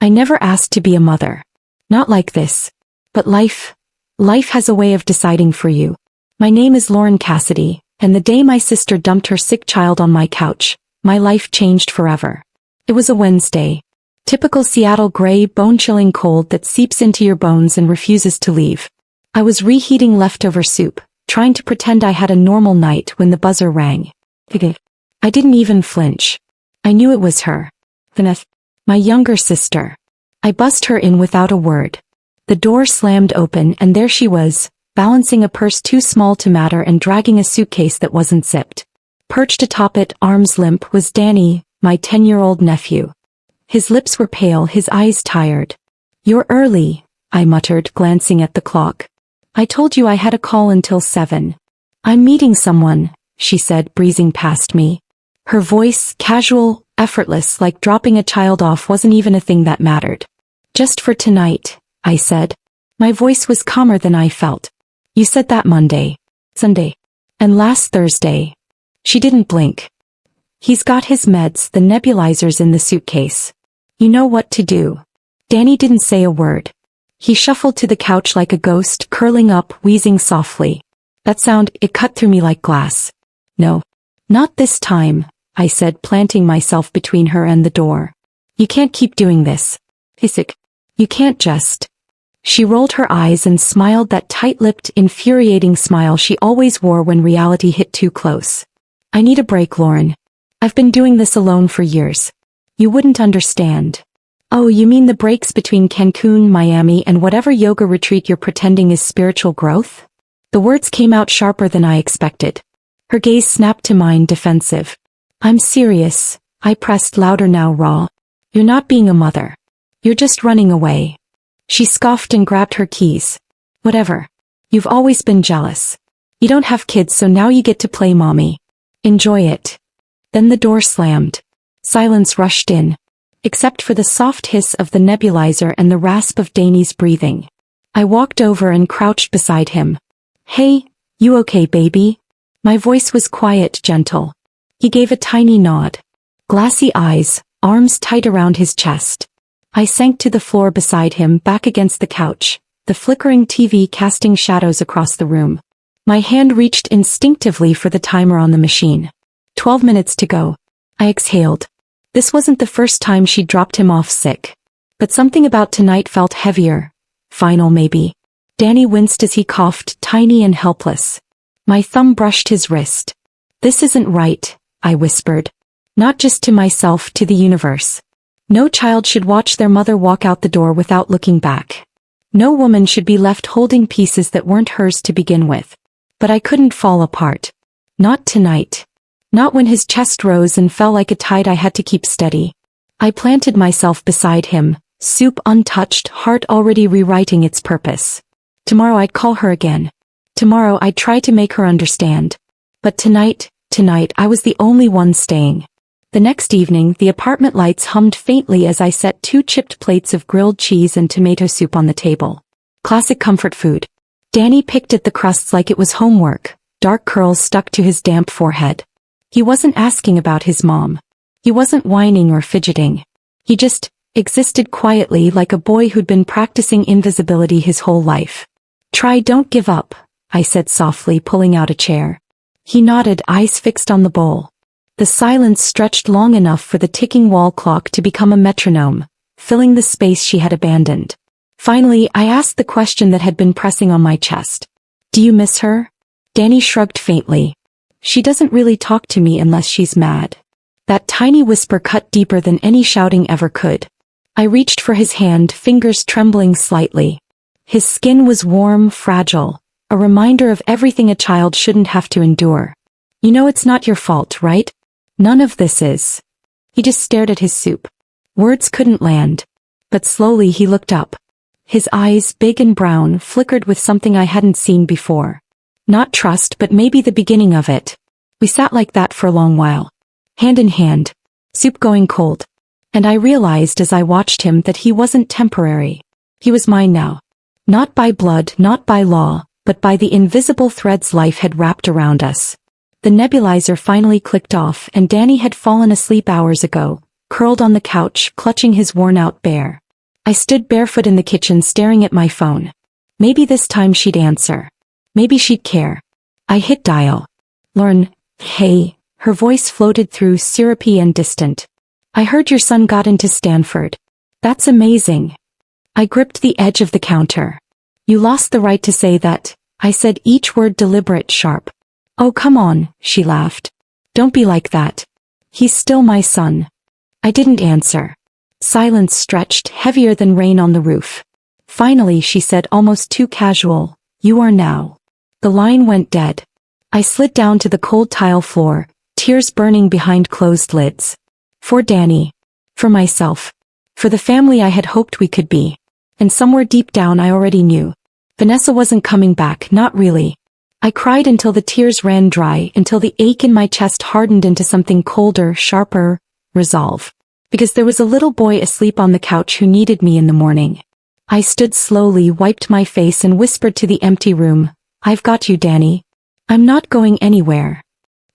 I never asked to be a mother. Not like this. But life has a way of deciding for you. My name is Lauren Cassidy, and the day my sister dumped her sick child on my couch, my life changed forever. It was a Wednesday. Typical Seattle gray, bone-chilling cold that seeps into your bones and refuses to leave. I was reheating leftover soup, trying to pretend I had a normal night when the buzzer rang. I didn't even flinch. I knew it was her. Vanessa, my younger sister. I buzzed her in without a word. The door slammed open and there she was, balancing a purse too small to matter and dragging a suitcase that wasn't zipped. Perched atop it, arms limp, was Danny, my 10-year-old nephew. His lips were pale, his eyes tired. "You're early," I muttered, glancing at the clock. "I told you I had a call until 7. "I'm meeting someone," she said, breezing past me. Her voice, casual, effortless, like dropping a child off wasn't even a thing that mattered. "Just for tonight," I said. My voice was calmer than I felt. "You said that Monday, Sunday, and last Thursday." She didn't blink. "He's got his meds, the nebulizers in the suitcase. You know what to do." Danny didn't say a word. He shuffled to the couch like a ghost, curling up, wheezing softly. That sound, it cut through me like glass. "No. Not this time," I said, planting myself between her and the door. "You can't keep doing this. Isaac. You can't just." She rolled her eyes and smiled, that tight-lipped, infuriating smile she always wore when reality hit too close. "I need a break, Lauren. I've been doing this alone for years. You wouldn't understand." "Oh, you mean the breaks between Cancun, Miami, and whatever yoga retreat you're pretending is spiritual growth?" The words came out sharper than I expected. Her gaze snapped to mine, defensive. "I'm serious," I pressed louder now, raw. "You're not being a mother. You're just running away." She scoffed and grabbed her keys. "Whatever. You've always been jealous. You don't have kids, so now you get to play mommy. Enjoy it." Then the door slammed. Silence rushed in, except for the soft hiss of the nebulizer and the rasp of Danny's breathing. I walked over and crouched beside him. "Hey, you okay, baby?" My voice was quiet, gentle. He gave a tiny nod. Glassy eyes, arms tight around his chest. I sank to the floor beside him, back against the couch, the flickering TV casting shadows across the room. My hand reached instinctively for the timer on the machine. 12 minutes to go. I exhaled. This wasn't the first time she'd dropped him off sick. But something about tonight felt heavier. Final, maybe. Danny winced as he coughed, tiny and helpless. My thumb brushed his wrist. "This isn't right," I whispered. Not just to myself, to the universe. No child should watch their mother walk out the door without looking back. No woman should be left holding pieces that weren't hers to begin with. But I couldn't fall apart. Not tonight. Not when his chest rose and fell like a tide I had to keep steady. I planted myself beside him, soup untouched, heart already rewriting its purpose. Tomorrow I'd call her again. Tomorrow I'd try to make her understand. But tonight I was the only one staying. The next evening, the apartment lights hummed faintly as I set 2 chipped plates of grilled cheese and tomato soup on the table. Classic comfort food. Danny picked at the crusts like it was homework, dark curls stuck to his damp forehead. He wasn't asking about his mom. He wasn't whining or fidgeting. He just existed quietly, like a boy who'd been practicing invisibility his whole life. Don't give up," I said softly, pulling out a chair. He nodded, eyes fixed on the bowl. The silence stretched long enough for the ticking wall clock to become a metronome, filling the space she had abandoned. Finally, I asked the question that had been pressing on my chest. "Do you miss her?" Danny shrugged faintly. "She doesn't really talk to me unless she's mad." That tiny whisper cut deeper than any shouting ever could. I reached for his hand, fingers trembling slightly. His skin was warm, fragile, a reminder of everything a child shouldn't have to endure. "You know it's not your fault, right? None of this is." He just stared at his soup. Words couldn't land. But slowly he looked up. His eyes, big and brown, flickered with something I hadn't seen before. Not trust, but maybe the beginning of it. We sat like that for a long while. Hand in hand. Soup going cold. And I realized as I watched him that he wasn't temporary. He was mine now. Not by blood, not by law, but by the invisible threads life had wrapped around us. The nebulizer finally clicked off and Danny had fallen asleep hours ago, curled on the couch, clutching his worn-out bear. I stood barefoot in the kitchen staring at my phone. Maybe this time she'd answer. Maybe she'd care. I hit dial. Lauren, hey, her voice floated through, syrupy and distant. I heard your son got into Stanford. That's amazing. I gripped the edge of the counter. You lost the right to say that, I said, each word deliberate, sharp. Oh, come on, she laughed. Don't be like that. He's still my son. I didn't answer. Silence stretched, heavier than rain on the roof. Finally, she said, almost too casual, you are now. The line went dead. I slid down to the cold tile floor, tears burning behind closed lids. For Danny. For myself. For the family I had hoped we could be. And somewhere deep down I already knew. Vanessa wasn't coming back, not really. I cried until the tears ran dry, until the ache in my chest hardened into something colder, sharper, resolve. Because there was a little boy asleep on the couch who needed me in the morning. I stood slowly, wiped my face and whispered to the empty room, I've got you, Danny. I'm not going anywhere.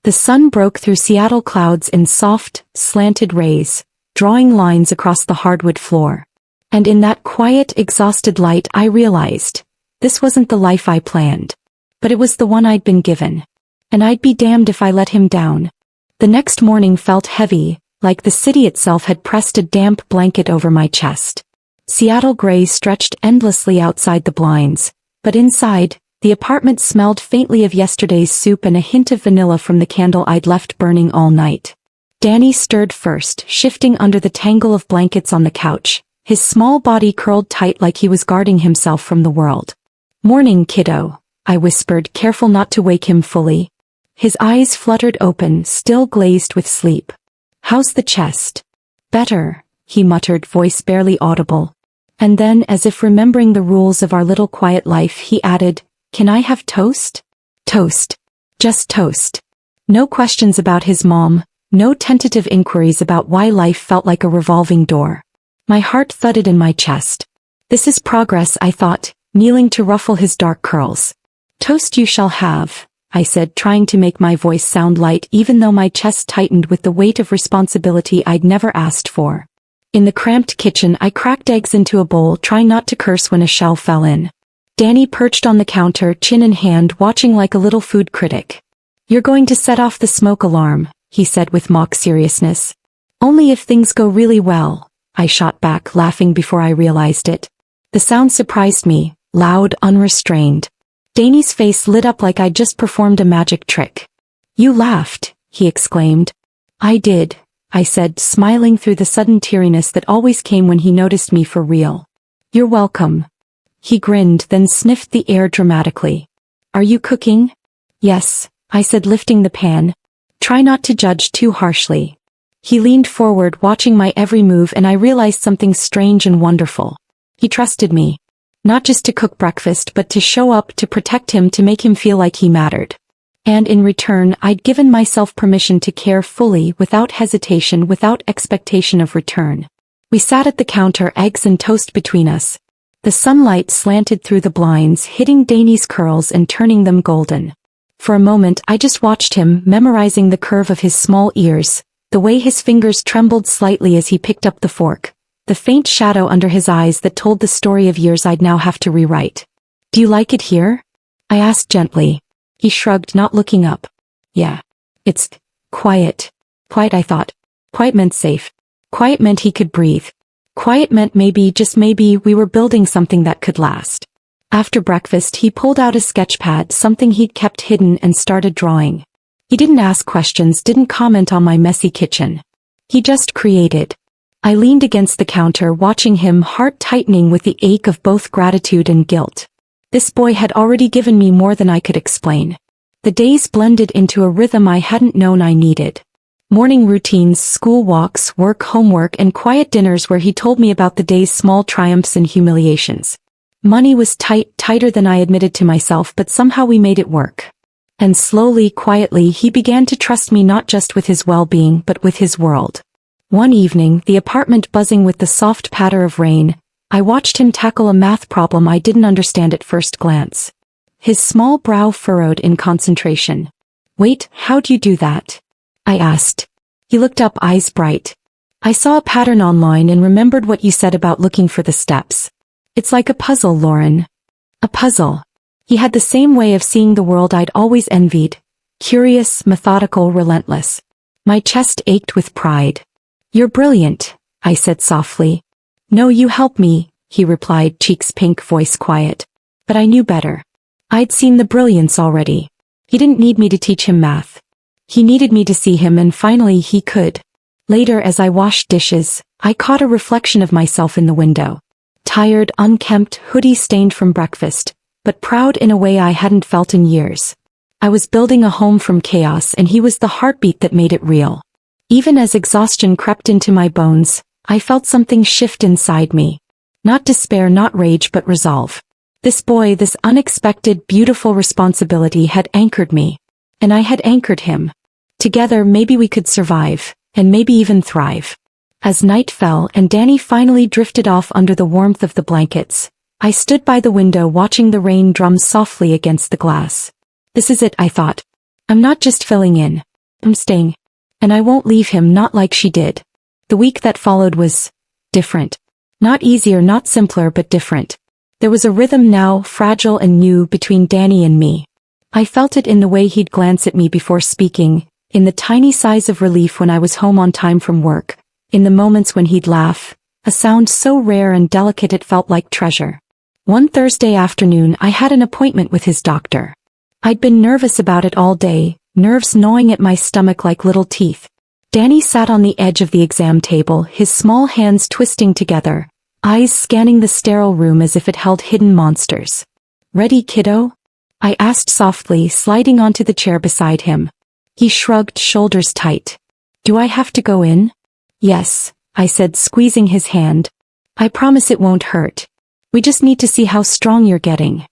The sun broke through Seattle clouds in soft, slanted rays, drawing lines across the hardwood floor. And in that quiet, exhausted light I realized, this wasn't the life I planned. But it was the one I'd been given. And I'd be damned if I let him down. The next morning felt heavy, like the city itself had pressed a damp blanket over my chest. Seattle gray stretched endlessly outside the blinds, but inside, the apartment smelled faintly of yesterday's soup and a hint of vanilla from the candle I'd left burning all night. Danny stirred first, shifting under the tangle of blankets on the couch, his small body curled tight like he was guarding himself from the world. Morning, kiddo, I whispered, careful not to wake him fully. His eyes fluttered open, still glazed with sleep. How's the chest? Better, he muttered, voice barely audible. And then, as if remembering the rules of our little quiet life, he added, Can I have toast? Toast. Just toast. No questions about his mom, no tentative inquiries about why life felt like a revolving door. My heart thudded in my chest. This is progress, I thought, kneeling to ruffle his dark curls. Toast you shall have, I said, trying to make my voice sound light even though my chest tightened with the weight of responsibility I'd never asked for. In the cramped kitchen I cracked eggs into a bowl, trying not to curse when a shell fell in. Danny perched on the counter, chin in hand, watching like a little food critic. You're going to set off the smoke alarm, he said with mock seriousness. Only if things go really well, I shot back, laughing before I realized it. The sound surprised me, loud, unrestrained. Danny's face lit up like I'd just performed a magic trick. You laughed, he exclaimed. I did, I said, smiling through the sudden teariness that always came when he noticed me for real. You're welcome. He grinned, then sniffed the air dramatically. Are you cooking? Yes, I said, lifting the pan. Try not to judge too harshly. He leaned forward, watching my every move, and I realized something strange and wonderful. He trusted me. Not just to cook breakfast, but to show up, to protect him, to make him feel like he mattered. And in return, I'd given myself permission to care fully, without hesitation, without expectation of return. We sat at the counter, eggs and toast between us. The sunlight slanted through the blinds, hitting Danny's curls and turning them golden. For a moment I just watched him, memorizing the curve of his small ears, the way his fingers trembled slightly as he picked up the fork, the faint shadow under his eyes that told the story of years I'd now have to rewrite. Do you like it here? I asked gently. He shrugged, not looking up. Yeah. It's quiet. Quiet, I thought. Quiet meant safe. Quiet meant he could breathe. Quiet meant maybe, just maybe, we were building something that could last. After breakfast he pulled out a sketchpad, something he'd kept hidden, and started drawing. He didn't ask questions, didn't comment on my messy kitchen. He just created. I leaned against the counter, watching him, heart tightening with the ache of both gratitude and guilt. This boy had already given me more than I could explain. The days blended into a rhythm I hadn't known I needed. Morning routines, school walks, work, homework, and quiet dinners where he told me about the day's small triumphs and humiliations. Money was tight, tighter than I admitted to myself, but somehow we made it work. And slowly, quietly, he began to trust me, not just with his well-being, but with his world. One evening, the apartment buzzing with the soft patter of rain, I watched him tackle a math problem I didn't understand at first glance. His small brow furrowed in concentration. Wait, how'd you do that? I asked. He looked up, eyes bright. I saw a pattern online and remembered what you said about looking for the steps. It's like a puzzle, Lauren. A puzzle. He had the same way of seeing the world I'd always envied. Curious, methodical, relentless. My chest ached with pride. You're brilliant, I said softly. No, you help me, he replied, cheeks pink, voice quiet. But I knew better. I'd seen the brilliance already. He didn't need me to teach him math. He needed me to see him, and finally he could. Later, as I washed dishes, I caught a reflection of myself in the window. Tired, unkempt, hoodie stained from breakfast, but proud in a way I hadn't felt in years. I was building a home from chaos, and he was the heartbeat that made it real. Even as exhaustion crept into my bones, I felt something shift inside me. Not despair, not rage, but resolve. This boy, this unexpected, beautiful responsibility had anchored me. And I had anchored him. Together, maybe we could survive, and maybe even thrive. As night fell and Danny finally drifted off under the warmth of the blankets, I stood by the window watching the rain drum softly against the glass. This is it, I thought. I'm not just filling in. I'm staying. And I won't leave him, not like she did. The week that followed was different. Not easier, not simpler, but different. There was a rhythm now, fragile and new, between Danny and me. I felt it in the way he'd glance at me before speaking, in the tiny sighs of relief when I was home on time from work, in the moments when he'd laugh, a sound so rare and delicate it felt like treasure. One Thursday afternoon I had an appointment with his doctor. I'd been nervous about it all day, nerves gnawing at my stomach like little teeth. Danny sat on the edge of the exam table, his small hands twisting together, eyes scanning the sterile room as if it held hidden monsters. Ready, kiddo? I asked softly, sliding onto the chair beside him. He shrugged, shoulders tight. Do I have to go in? Yes, I said, squeezing his hand. I promise it won't hurt. We just need to see how strong you're getting.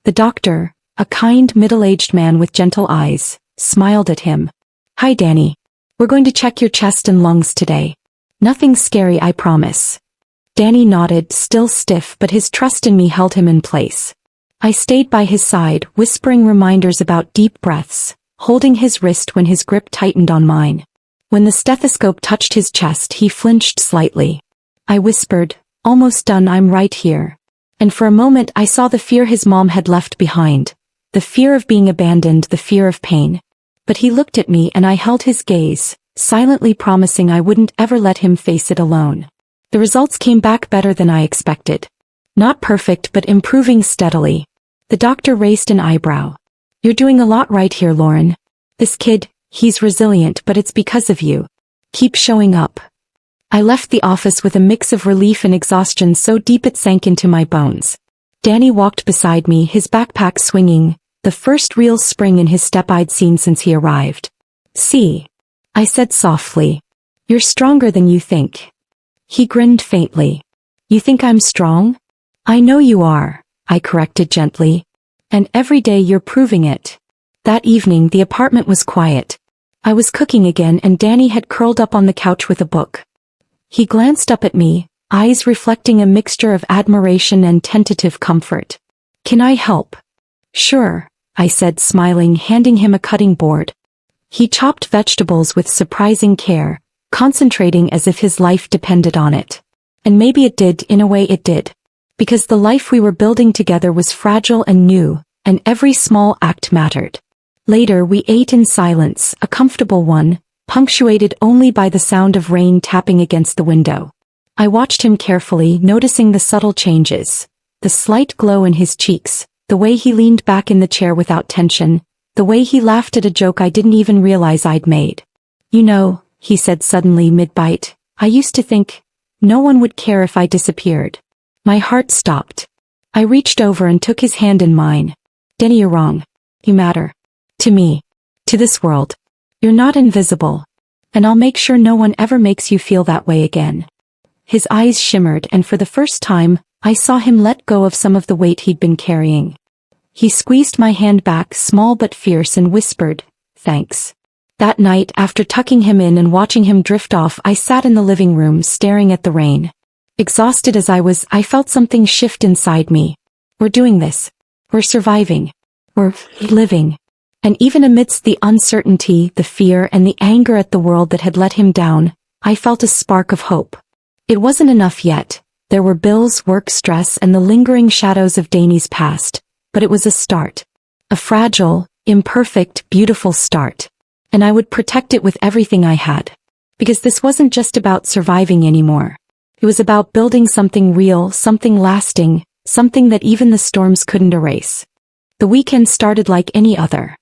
The doctor, a kind, middle-aged man with gentle eyes, smiled at him. Hi, Danny. We're going to check your chest and lungs today. Nothing scary, I promise. Danny nodded, still stiff, but his trust in me held him in place. I stayed by his side, whispering reminders about deep breaths, holding his wrist when his grip tightened on mine. When the stethoscope touched his chest, he flinched slightly. I whispered, almost done, I'm right here. And for a moment I saw the fear his mom had left behind. The fear of being abandoned, the fear of pain. But he looked at me and I held his gaze, silently promising I wouldn't ever let him face it alone. The results came back better than I expected. Not perfect, but improving steadily. The doctor raised an eyebrow. You're doing a lot right here, Lauren. This kid, he's resilient, but it's because of you. Keep showing up. I left the office with a mix of relief and exhaustion so deep it sank into my bones. Danny walked beside me, his backpack swinging, the first real spring in his step I'd seen since he arrived. See, I said softly. You're stronger than you think. He grinned faintly. You think I'm strong? I know you are, I corrected gently. And every day you're proving it. That evening the apartment was quiet. I was cooking again and Danny had curled up on the couch with a book. He glanced up at me, eyes reflecting a mixture of admiration and tentative comfort. Can I help? Sure, I said, smiling, handing him a cutting board. He chopped vegetables with surprising care, concentrating as if his life depended on it. And maybe it did, in a way it did. Because the life we were building together was fragile and new, and every small act mattered. Later we ate in silence, a comfortable one, punctuated only by the sound of rain tapping against the window. I watched him carefully, noticing the subtle changes, the slight glow in his cheeks, the way he leaned back in the chair without tension, the way he laughed at a joke I didn't even realize I'd made. You know, he said suddenly mid-bite, I used to think no one would care if I disappeared. My heart stopped. I reached over and took his hand in mine. Danny, you're wrong. You matter. To me. To this world. You're not invisible. And I'll make sure no one ever makes you feel that way again. His eyes shimmered, and for the first time, I saw him let go of some of the weight he'd been carrying. He squeezed my hand back, small but fierce, and whispered, thanks. That night, after tucking him in and watching him drift off, I sat in the living room staring at the rain. Exhausted as I was, I felt something shift inside me. We're doing this. We're surviving. We're living. And even amidst the uncertainty, the fear, and the anger at the world that had let him down, I felt a spark of hope. It wasn't enough yet. There were bills, work stress, and the lingering shadows of Danny's past, but it was a start. A fragile, imperfect, beautiful start. And I would protect it with everything I had. Because this wasn't just about surviving anymore. It was about building something real, something lasting, something that even the storms couldn't erase. The weekend started like any other.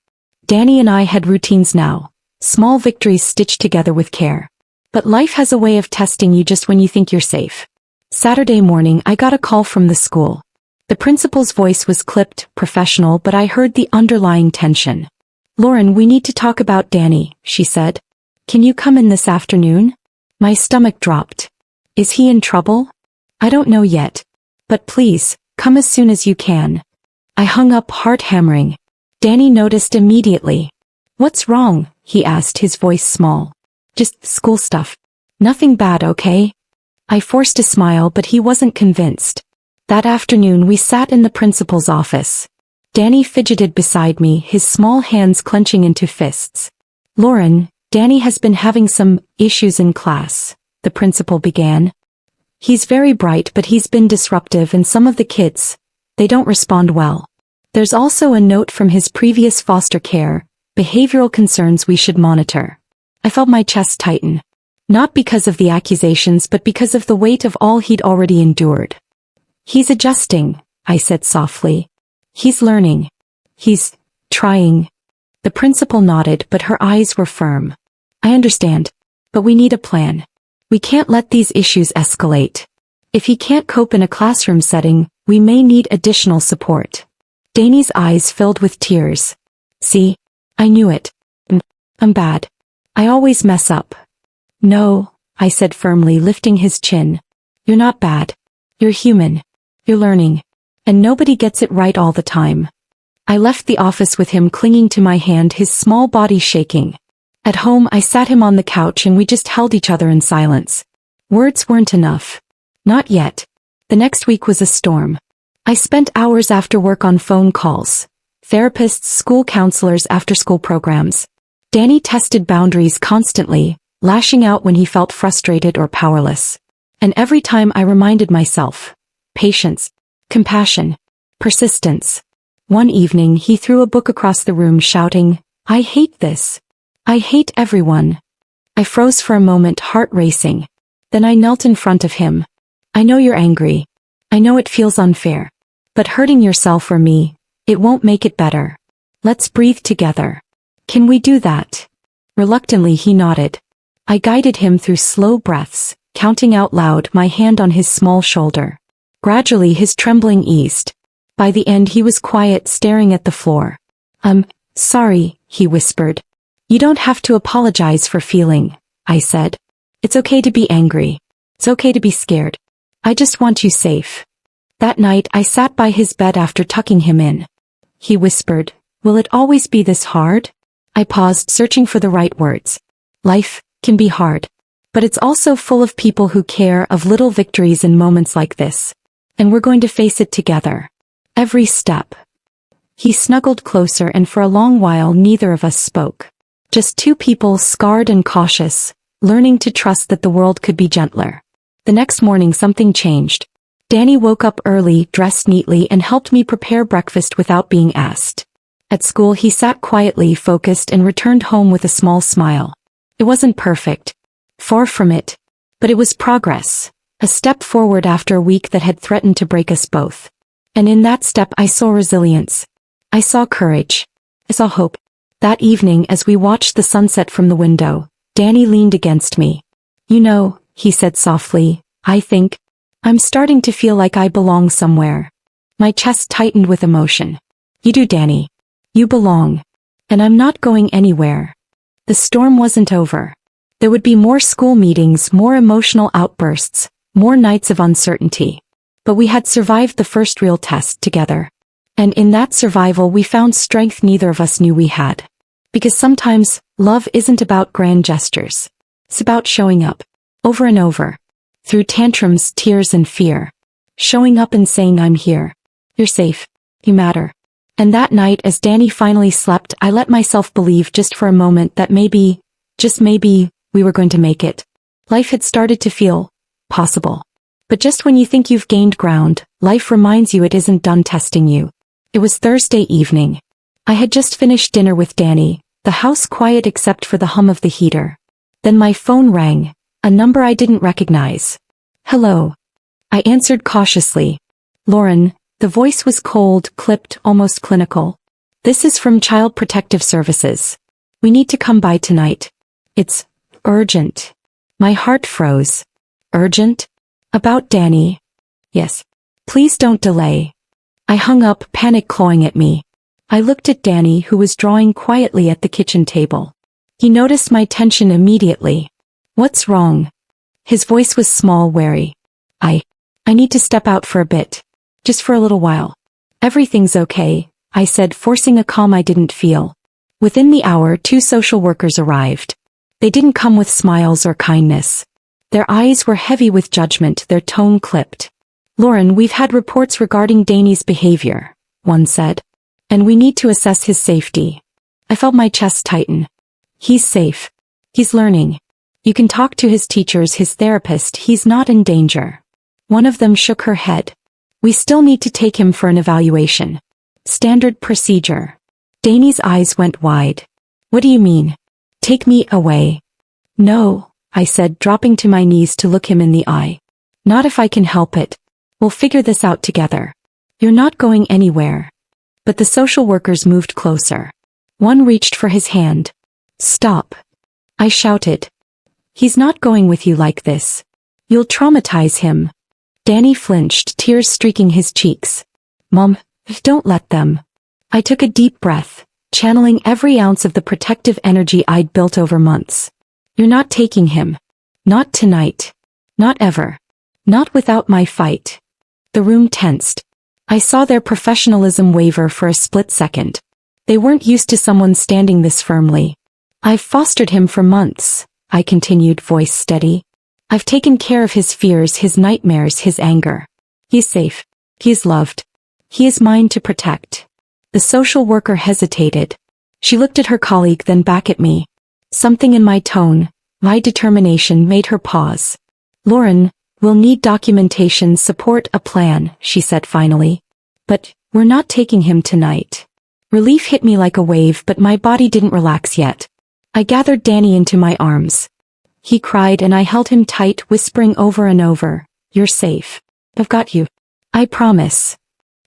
Danny and I had routines now, small victories stitched together with care. But life has a way of testing you just when you think you're safe. Saturday morning, I got a call from the school. The principal's voice was clipped, professional, but I heard the underlying tension. "Lauren, we need to talk about Danny," she said. "Can you come in this afternoon?" My stomach dropped. "Is he in trouble?" "I don't know yet. But please, come as soon as you can." I hung up, heart hammering. Danny noticed immediately. "What's wrong?" he asked, his voice small. "Just school stuff. Nothing bad, okay?" I forced a smile, but he wasn't convinced. That afternoon we sat in the principal's office. Danny fidgeted beside me, his small hands clenching into fists. "Lauren, Danny has been having some issues in class," the principal began. "He's very bright, but he's been disruptive, and some of the kids, they don't respond well. There's also a note from his previous foster care, behavioral concerns we should monitor." I felt my chest tighten. Not because of the accusations, but because of the weight of all he'd already endured. "He's adjusting," I said softly. "He's learning. He's trying." The principal nodded, but her eyes were firm. "I understand. But we need a plan. We can't let these issues escalate. If he can't cope in a classroom setting, we may need additional support." Danny's eyes filled with tears. "See? I knew it. I'm bad. I always mess up." "No," I said firmly, lifting his chin. "You're not bad. You're human. You're learning. And nobody gets it right all the time." I left the office with him clinging to my hand, his small body shaking. At home, I sat him on the couch and we just held each other in silence. Words weren't enough. Not yet. The next week was a storm. I spent hours after work on phone calls. Therapists, school counselors, after-school programs. Danny tested boundaries constantly, lashing out when he felt frustrated or powerless. And every time I reminded myself, patience, compassion, persistence. One evening he threw a book across the room shouting, "I hate this. I hate everyone." I froze for a moment, heart racing. Then I knelt in front of him. "I know you're angry. I know it feels unfair. But hurting yourself or me, it won't make it better. Let's breathe together. Can we do that?" Reluctantly he nodded. I guided him through slow breaths, counting out loud, my hand on his small shoulder. Gradually his trembling eased. By the end he was quiet, staring at the floor. "I'm sorry," he whispered. "You don't have to apologize for feeling," I said. "It's okay to be angry. It's okay to be scared. I just want you safe." That night I sat by his bed after tucking him in. He whispered, "Will it always be this hard?" I paused, searching for the right words. Life can be hard. But it's also full of people who care, of little victories in moments like this. And we're going to face it together. Every step. He snuggled closer, and for a long while neither of us spoke. Just two people, scarred and cautious, learning to trust that the world could be gentler. The next morning something changed. Danny woke up early, dressed neatly, and helped me prepare breakfast without being asked. At school he sat quietly, focused, and returned home with a small smile. It wasn't perfect. Far from it. But it was progress. A step forward after a week that had threatened to break us both. And in that step I saw resilience. I saw courage. I saw hope. That evening, as we watched the sunset from the window, Danny leaned against me. "You know," he said softly, "I think I'm starting to feel like I belong somewhere." My chest tightened with emotion. "You do, Danny. You belong. And I'm not going anywhere." The storm wasn't over. There would be more school meetings, more emotional outbursts, more nights of uncertainty. But we had survived the first real test together. And in that survival we found strength neither of us knew we had. Because sometimes, love isn't about grand gestures. It's about showing up. Over and over. Through tantrums, tears, and fear. Showing up and saying, "I'm here. You're safe. You matter." And that night, as Danny finally slept, I let myself believe just for a moment that maybe, just maybe, we were going to make it. Life had started to feel possible. But just when you think you've gained ground, life reminds you it isn't done testing you. It was Thursday evening. I had just finished dinner with Danny, the house quiet except for the hum of the heater. Then my phone rang, a number I didn't recognize. Hello. I answered cautiously. Lauren, the voice was cold, clipped, almost clinical. This is from Child Protective Services. We need to come by tonight. It's urgent. My heart froze. Urgent? About Danny? Yes. Please don't delay. I hung up, panic clawing at me. I looked at Danny, who was drawing quietly at the kitchen table. He noticed my tension immediately. What's wrong? His voice was small, wary. I need to step out for a bit. Just for a little while. Everything's okay, I said, forcing a calm I didn't feel. Within the hour, 2 social workers arrived. They didn't come with smiles or kindness. Their eyes were heavy with judgment, their tone clipped. Lauren, we've had reports regarding Danny's behavior, one said. And we need to assess his safety. I felt my chest tighten. He's safe. He's learning. You can talk to his teachers, his therapist, he's not in danger. One of them shook her head. We still need to take him for an evaluation. Standard procedure. Danny's eyes went wide. What do you mean? Take me away. No, I said, dropping to my knees to look him in the eye. Not if I can help it. We'll figure this out together. You're not going anywhere. But the social workers moved closer. One reached for his hand. Stop. I shouted. He's not going with you like this. You'll traumatize him. Danny flinched, tears streaking his cheeks. Mom, don't let them. I took a deep breath, channeling every ounce of the protective energy I'd built over months. You're not taking him. Not tonight. Not ever. Not without my fight. The room tensed. I saw their professionalism waver for a split second. They weren't used to someone standing this firmly. I've fostered him for months, I continued, voice steady. I've taken care of his fears, his nightmares, his anger. He's safe. He's loved. He is mine to protect. The social worker hesitated. She looked at her colleague, then back at me. Something in my tone, my determination, made her pause. Lauren, we'll need documentation, support, a plan, she said finally. But we're not taking him tonight. Relief hit me like a wave, but my body didn't relax yet. I gathered Danny into my arms. He cried and I held him tight, whispering over and over, You're safe. I've got you. I promise.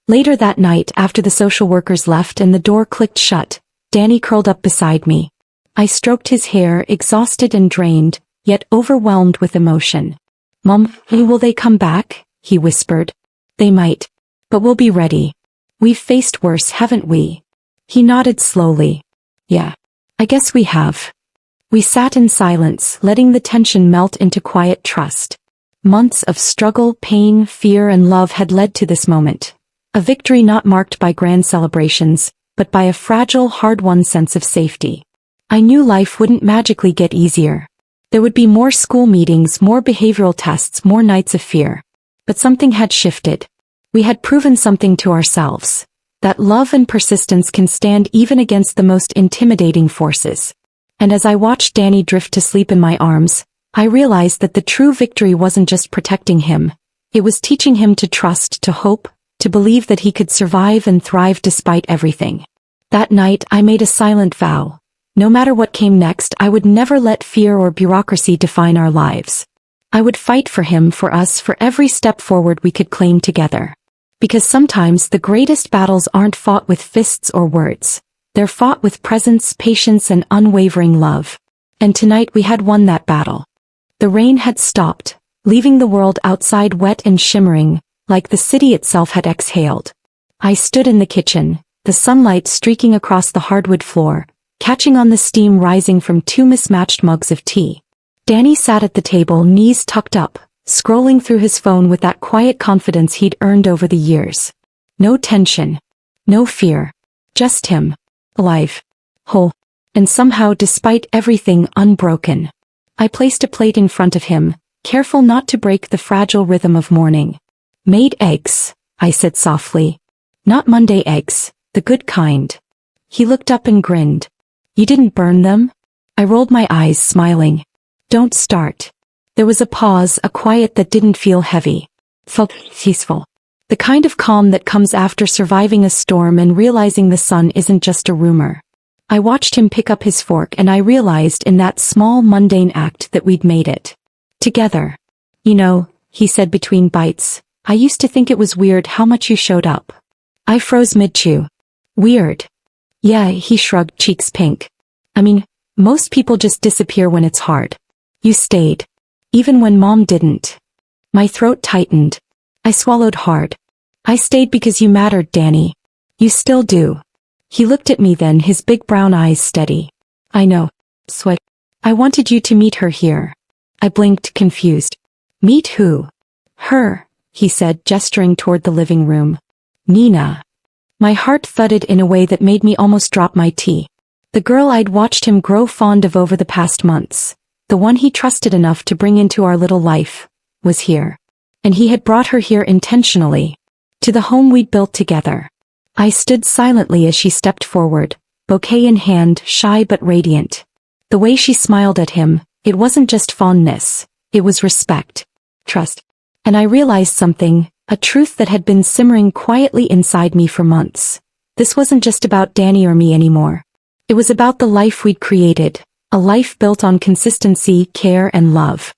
Later that night, after the social workers left and the door clicked shut, Danny curled up beside me. I stroked his hair, exhausted and drained, yet overwhelmed with emotion. Mom, will they come back? He whispered. They might. But we'll be ready. We've faced worse, haven't we? He nodded slowly. Yeah. I guess we have. We sat in silence, letting the tension melt into quiet trust. Months of struggle, pain, fear, and love had led to this moment. A victory not marked by grand celebrations, but by a fragile, hard-won sense of safety. I knew life wouldn't magically get easier. There would be more school meetings, more behavioral tests, more nights of fear. But something had shifted. We had proven something to ourselves. That love and persistence can stand even against the most intimidating forces. And as I watched Danny drift to sleep in my arms, I realized that the true victory wasn't just protecting him. It was teaching him to trust, to hope, to believe that he could survive and thrive despite everything. That night I made a silent vow. No matter what came next, I would never let fear or bureaucracy define our lives. I would fight for him, for us, for every step forward we could claim together. Because sometimes the greatest battles aren't fought with fists or words. They're fought with presence, patience, and unwavering love. And tonight we had won that battle. The rain had stopped, leaving the world outside wet and shimmering, like the city itself had exhaled. I stood in the kitchen, the sunlight streaking across the hardwood floor, catching on the steam rising from 2 mismatched mugs of tea. Danny sat at the table, knees tucked up, scrolling through his phone with that quiet confidence he'd earned over the years. No tension. No fear. Just him. Alive. Whole. And somehow, despite everything, unbroken. I placed a plate in front of him, careful not to break the fragile rhythm of morning. Made eggs, I said softly. Not Monday eggs, the good kind. He looked up and grinned. You didn't burn them? I rolled my eyes, smiling. Don't start. There was a pause, a quiet that didn't feel heavy. Felt peaceful. The kind of calm that comes after surviving a storm and realizing the sun isn't just a rumor. I watched him pick up his fork and I realized in that small mundane act that we'd made it. Together. You know, he said between bites, I used to think it was weird how much you showed up. I froze mid-chew. Weird. Yeah, he shrugged, cheeks pink. I mean, most people just disappear when it's hard. You stayed. Even when Mom didn't. My throat tightened. I swallowed hard. I stayed because you mattered, Danny. You still do. He looked at me then, his big brown eyes steady. I know. Sweat. I wanted you to meet her here. I blinked, confused. Meet who? Her, he said, gesturing toward the living room. Nina. My heart thudded in a way that made me almost drop my tea. The girl I'd watched him grow fond of over the past months, the one he trusted enough to bring into our little life, was here. And he had brought her here intentionally. To the home we'd built together. I stood silently as she stepped forward, bouquet in hand, shy but radiant. The way she smiled at him, it wasn't just fondness, it was respect, trust. And I realized something, a truth that had been simmering quietly inside me for months. This wasn't just about Danny or me anymore. It was about the life we'd created, a life built on consistency, care, and love.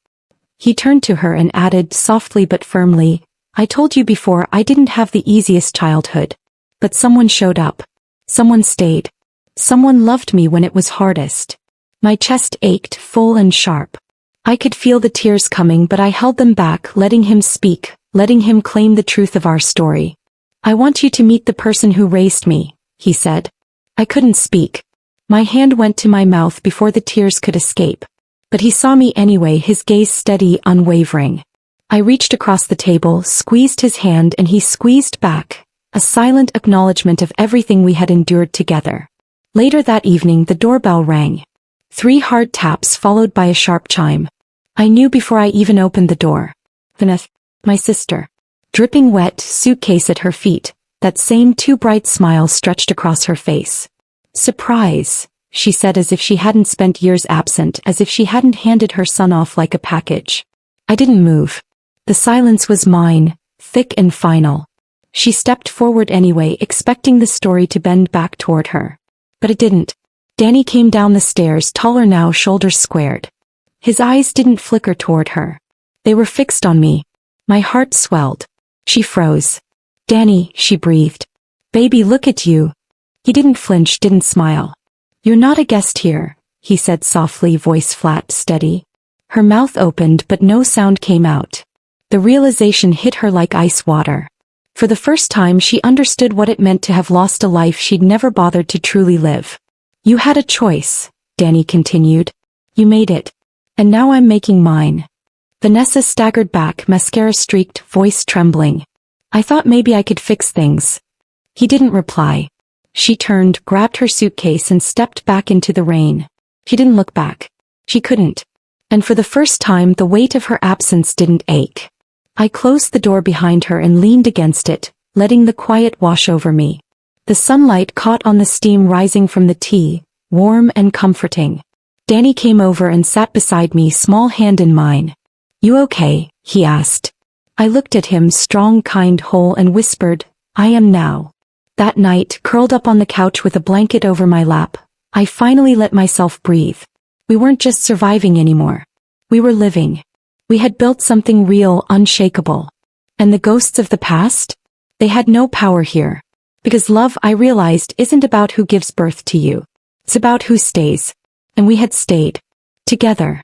He turned to her and added softly but firmly, I told you before I didn't have the easiest childhood. But someone showed up. Someone stayed. Someone loved me when it was hardest. My chest ached, full and sharp. I could feel the tears coming, but I held them back, letting him speak, letting him claim the truth of our story. I want you to meet the person who raised me, he said. I couldn't speak. My hand went to my mouth before the tears could escape. But he saw me anyway, his gaze steady, unwavering. I reached across the table, squeezed his hand, and he squeezed back, a silent acknowledgement of everything we had endured together. Later that evening the doorbell rang. 3 hard taps followed by a sharp chime. I knew before I even opened the door. Vanessa, my sister. Dripping wet, suitcase at her feet, that same too bright smile stretched across her face. Surprise, she said as if she hadn't spent years absent, as if she hadn't handed her son off like a package. I didn't move. The silence was mine, thick and final. She stepped forward anyway, expecting the story to bend back toward her. But it didn't. Danny came down the stairs, taller now, shoulders squared. His eyes didn't flicker toward her. They were fixed on me. My heart swelled. She froze. Danny, she breathed. Baby, look at you. He didn't flinch, didn't smile. You're not a guest here, he said softly, voice flat, steady. Her mouth opened but no sound came out. The realization hit her like ice water. For the first time she understood what it meant to have lost a life she'd never bothered to truly live. You had a choice, Danny continued. You made it. And now I'm making mine. Vanessa staggered back, mascara streaked, voice trembling. I thought maybe I could fix things. He didn't reply. She turned, grabbed her suitcase and stepped back into the rain. She didn't look back. She couldn't. And for the first time the weight of her absence didn't ache. I closed the door behind her and leaned against it, letting the quiet wash over me. The sunlight caught on the steam rising from the tea, warm and comforting. Danny came over and sat beside me, small hand in mine. You okay? He asked. I looked at him, strong, kind, whole, and whispered, I am now. That night, curled up on the couch with a blanket over my lap, I finally let myself breathe. We weren't just surviving anymore. We were living. We had built something real, unshakable. And the ghosts of the past? They had no power here. Because love, I realized, isn't about who gives birth to you. It's about who stays. And we had stayed. Together.